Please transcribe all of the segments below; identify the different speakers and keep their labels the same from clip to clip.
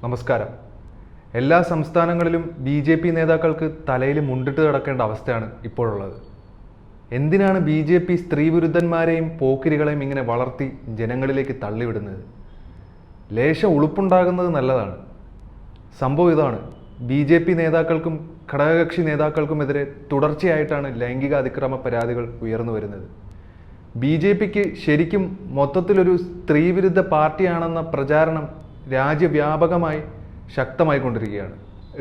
Speaker 1: നമസ്കാരം. എല്ലാ സംസ്ഥാനങ്ങളിലും ബി.ജെ.പി. നേതാക്കൾക്ക് തലയിൽ മുണ്ടിട്ട് കിടക്കേണ്ട അവസ്ഥയാണ് ഇപ്പോഴുള്ളത്. എന്തിനാണ് ബി.ജെ.പി. സ്ത്രീവിരുദ്ധന്മാരെയും പോക്കിരികളെയും ഇങ്ങനെ വളർത്തി ജനങ്ങളിലേക്ക് തള്ളിവിടുന്നത്? ലേശം ഉളുപ്പുണ്ടാകുന്നത് നല്ലതാണ്. സംഭവം ഇതാണ്: ബി.ജെ.പി. നേതാക്കൾക്കും ഘടകകക്ഷി നേതാക്കൾക്കുമെതിരെ തുടർച്ചയായിട്ടാണ് ലൈംഗിക അതിക്രമ പരാതികൾ ഉയർന്നു വരുന്നത്. ബി.ജെ.പിക്ക് ശരിക്കും മൊത്തത്തിലൊരു സ്ത്രീവിരുദ്ധ പാർട്ടിയാണെന്ന പ്രചാരണം രാജ്യവ്യാപകമായി ശക്തമായിക്കൊണ്ടിരിക്കുകയാണ്.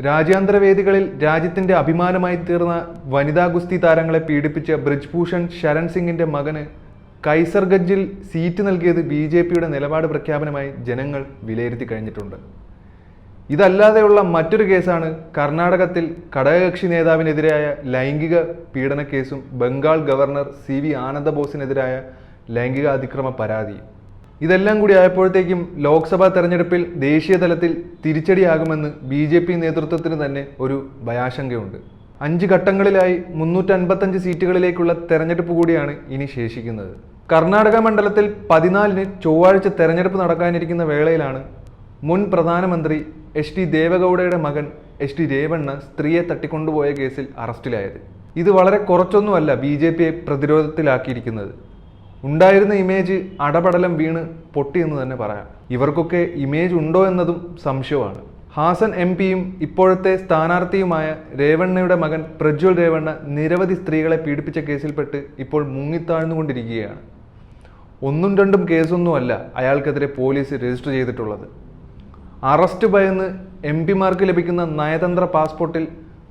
Speaker 1: രാജ്യാന്തര വേദികളിൽ രാജ്യത്തിൻ്റെ അഭിമാനമായി തീർന്ന വനിതാ ഗുസ്തി താരങ്ങളെ പീഡിപ്പിച്ച ബ്രിജ്ഭൂഷൺ ശരൺ സിംഗിൻ്റെ മകന് കൈസർഗഞ്ചിൽ സീറ്റ് നൽകിയത് ബി.ജെ.പിയുടെ നിലപാട് പ്രഖ്യാപനമായി ജനങ്ങൾ വിലയിരുത്തി കഴിഞ്ഞിട്ടുണ്ട്. ഇതല്ലാതെയുള്ള മറ്റൊരു കേസാണ് കർണാടകത്തിൽ ഘടകകക്ഷി നേതാവിനെതിരായ ലൈംഗിക പീഡന കേസും ബംഗാൾ ഗവർണർ C.V. ആനന്ദബോസിനെതിരായ ലൈംഗിക അതിക്രമ പരാതിയും. ഇതെല്ലാം കൂടി ആയപ്പോഴത്തേക്കും ലോക്സഭാ തെരഞ്ഞെടുപ്പിൽ ദേശീയ തലത്തിൽ തിരിച്ചടിയാകുമെന്ന് ബി.ജെ.പി. നേതൃത്വത്തിന് തന്നെ ഒരു ഭയാശങ്കയുണ്ട്. 5 ഘട്ടങ്ങളിലായി 355 സീറ്റുകളിലേക്കുള്ള തെരഞ്ഞെടുപ്പ് കൂടിയാണ് ഇനി ശേഷിക്കുന്നത്. കർണാടക മണ്ഡലത്തിൽ 14-ന് ചൊവ്വാഴ്ച തെരഞ്ഞെടുപ്പ് നടക്കാനിരിക്കുന്ന വേളയിലാണ് മുൻ പ്രധാനമന്ത്രി H.D. ദേവഗൌഡയുടെ മകൻ H.D. രേവണ്ണ സ്ത്രീയെ തട്ടിക്കൊണ്ടുപോയ കേസിൽ അറസ്റ്റിലായത്. ഇത് വളരെ കുറച്ചൊന്നുമല്ല ബി.ജെ.പിയെ പ്രതിരോധത്തിലാക്കിയിരിക്കുന്നത്. ഉണ്ടായിരുന്ന ഇമേജ് അടപടലം വീണ് പൊട്ടിയെന്ന് തന്നെ പറയാം. ഇവർക്കൊക്കെ ഇമേജ് ഉണ്ടോ എന്നതും സംശയമാണ്. ഹാസൻ MP-യും ഇപ്പോഴത്തെ സ്ഥാനാർത്ഥിയുമായ രേവണ്ണയുടെ മകൻ പ്രജ്വൽ രേവണ്ണ നിരവധി സ്ത്രീകളെ പീഡിപ്പിച്ച കേസിൽപ്പെട്ട് ഇപ്പോൾ മുങ്ങിത്താഴ്ന്നുകൊണ്ടിരിക്കുകയാണ്. 1-2 കേസൊന്നുമല്ല അയാൾക്കെതിരെ പോലീസ് രജിസ്റ്റർ ചെയ്തിട്ടുള്ളത്. അറസ്റ്റ് ഭയന്ന് MP-മാർക്ക് ലഭിക്കുന്ന നയതന്ത്ര പാസ്പോർട്ടിൽ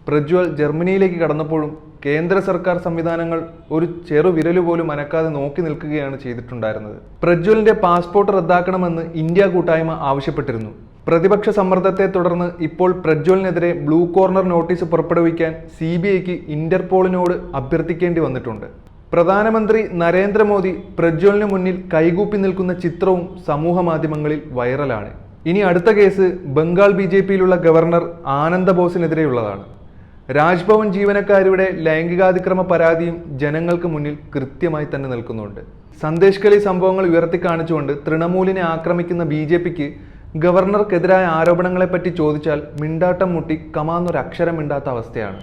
Speaker 1: പ്രജ്വൽ ജർമ്മനിയിലേക്ക് കടന്നപ്പോഴും കേന്ദ്ര സർക്കാർ സംവിധാനങ്ങൾ ഒരു ചെറുവിരല് പോലും അനക്കാതെ നോക്കി നിൽക്കുകയാണ് ചെയ്തിട്ടുണ്ടായിരുന്നത്. പ്രജ്വലിന്റെ പാസ്പോർട്ട് റദ്ദാക്കണമെന്ന് ഇന്ത്യ കൂട്ടായ്മ ആവശ്യപ്പെട്ടിരുന്നു. പ്രതിപക്ഷ സമ്മർദ്ദത്തെ തുടർന്ന് ഇപ്പോൾ പ്രജ്വലിനെതിരെ ബ്ലൂ കോർണർ നോട്ടീസ് പുറപ്പെടുവിക്കാൻ CBIക്ക് ഇന്റർപോളിനോട് അഭ്യർത്ഥിക്കേണ്ടി വന്നിട്ടുണ്ട്. പ്രധാനമന്ത്രി നരേന്ദ്രമോദി പ്രജ്വലിന് മുന്നിൽ കൈകൂപ്പി നിൽക്കുന്ന ചിത്രവും സമൂഹ മാധ്യമങ്ങളിൽ വൈറലാണ്. ഇനി അടുത്ത കേസ് ബംഗാൾ ബി.ജെ.പിയിലുള്ള ഗവർണർ ആനന്ദബോസിനെതിരെയുള്ളതാണ്. രാജ്ഭവൻ ജീവനക്കാരുടെ ലൈംഗികാതിക്രമ പരാതിയും ജനങ്ങൾക്ക് മുന്നിൽ കൃത്യമായി തന്നെ നിൽക്കുന്നുണ്ട്. സന്ദേശ് കളി സംഭവങ്ങൾ ഉയർത്തിക്കാണിച്ചുകൊണ്ട് തൃണമൂലിനെ ആക്രമിക്കുന്ന ബി.ജെ.പിക്ക് ഗവർണർക്കെതിരായ ആരോപണങ്ങളെപ്പറ്റി ചോദിച്ചാൽ മിണ്ടാട്ടം മുട്ടി കമാന്നൊരക്ഷരം മിണ്ടാത്ത അവസ്ഥയാണ്.